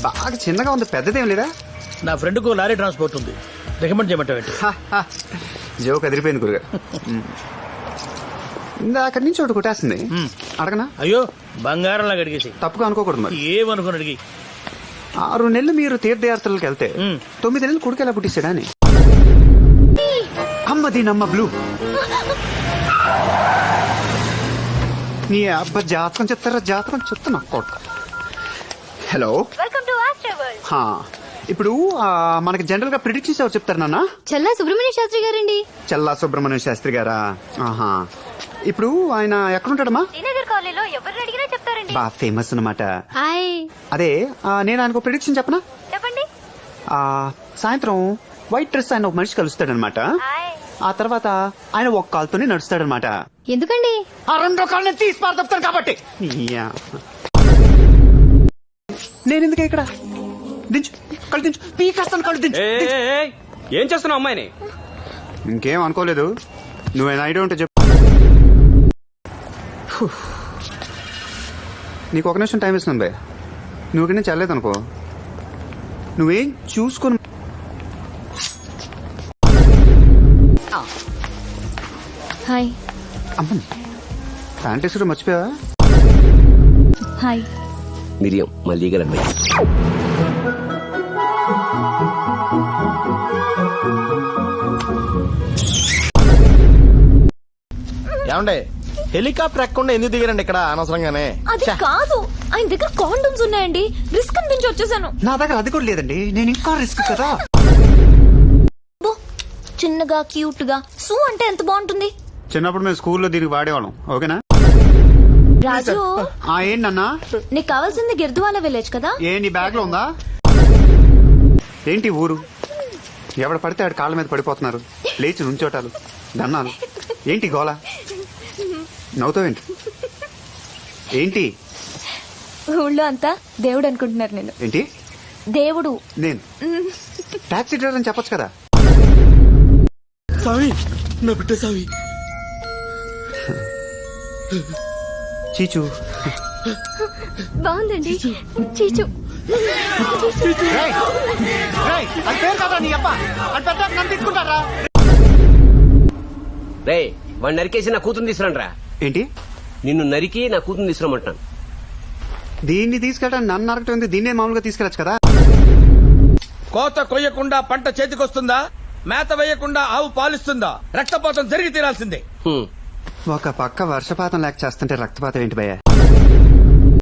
బాగా చిన్నగా ఉంది, పెద్దదేం లేదా? నా ఫ్రెండ్ కు లారీ ట్రాన్స్పోర్ట్ ఉంది, రికమెండ్ చేయమంటావేంటి? జోక్ అదిరిపోయింది గురుగా. అక్కడి నుంచి ఒకటి కొట్టేస్తుంది, అడగనా? అయ్యో బంగారం లాగా అడిగేసి. తప్పుగా అనుకోకూడదు మరి. ఏమనుకుని అడిగి. 6 నెలలు మీరు తీర్థయాత్రలకు వెళ్తే 9 నెలలు కొడుకు ఎలా పుట్టిస్తాడా అని. అమ్మ దీనమ్మ బ్లూ, నీ అబ్బా జాతకం చెప్తారా? జాతకం చెప్తున్నా కొడుకు. హలో, ఇప్పుడు మనకి జనరల్ గా ప్రిడిక్షన్స్ ఎవరు చెప్తారు నాన్న? చల్లా సుబ్రహ్మణ్య శాస్త్రి గారండి. చల్లా సుబ్రహ్మణ్య శాస్త్రి గారా? ఆహా. ఇప్పుడు ఆయన ఎక్కడుంటాడమ్మా? బాగా ఫేమస్ అన్నమాట. అదే నేను ఆయనకు ప్రిడిక్షన్ చెప్పనా? చెప్పండి. సాయంత్రం వైట్ డ్రెస్ ఆయన ఒక మనిషి కలుస్తాడనమాట. ఆ తర్వాత ఆయన ఒక కాలుతోనే నడుస్తాడనమాట. ఎందుకండి? ఆ 2 కాళ్ళని తీసి పారదొప్పుతాను కాబట్టి. నేను ఎందుకే ఇక్కడ? దించు, కళ్ళు దించు, పీకేస్తాను, కళ్ళు దించు. ఏం చేస్తున్నావు అమ్మాయిని? ఇంకేం అనుకోలేదు, నువ్వేనా ఐడియా ఉంటే చెప్పు. నీకు 1 నిమిషం టైం ఇస్తున్నాను బే. నువ్వు ఇక్కడ నుంచి వెళ్ళలేదు అనుకో, నువ్వేం చూసుకుని. హాయ్. అమ్మ ప్యాంటేసుడు మర్చిపోయావా? హాయ్. మిరియం మళ్ళీ గలమ్మాయి. ఏమండే హెలికాప్టర్ ఎక్కకుండా ఎందుకు దిగారండి ఇక్కడ అనవసరంగానే? అది కాదు, ఆయన దగ్గర కాండమ్స్ ఉన్నాయండి, రిస్క్ అనిపించి వచ్చేసాను. నా దగ్గర అది కూడా లేదండి, నేను ఇంకా రిస్క్ కదా. చిన్నగా క్యూట్ గా సూ అంటే ఎంత బాగుంటుంది. చిన్నప్పుడు మేము స్కూల్లో దీనికి వాడేవాళ్ళం. ఓకేనా రాజు? ఏంటన్నా? నీకు కావాల్సింది గిర్దువాల విలేజ్ కదా? ఏ నీ బ్యాగ్ లో ఉందా? ఏంటి ఊరు? ఎవడ పడితే ఆడు కాళ్ళ మీద పడిపోతున్నారు, లేచి నుంచోటాలు, దన్నాలు. ఏంటి గోళ? నవ్వుతావేంటి? ఏంటి ఊళ్ళో అంతా దేవుడు అనుకుంటున్నారు. నేను ఏంటి దేవుడు? నేను టాక్సీ డ్రైవర్ అని చెప్పొచ్చు కదా. సావి నా బిడ్డ సావి. చీచు బాగుందండి. చీచు. రే వాడిని నరికేసి నా కూతురు తీసుకురండి రా. ఏంటి? నిన్ను నరికి నా కూతురు తీసుకురమ్మంటాను. దీన్ని తీసుకెళ్ళడానికి నన్ను నరకటం ఉంది, దీన్నే మామూలుగా తీసుకెళ్ళచ్చు కదా. కోత కొయ్యకుండా పంట చేతికొస్తుందా? మేత వేయకుండా ఆవు పాలిస్తుందా? రక్తపాతం జరిగి తీరాల్సిందే. ఒక పక్క వర్షపాతం లేక చేస్తుంటే రక్తపాతం ఏంటి భయ్యా?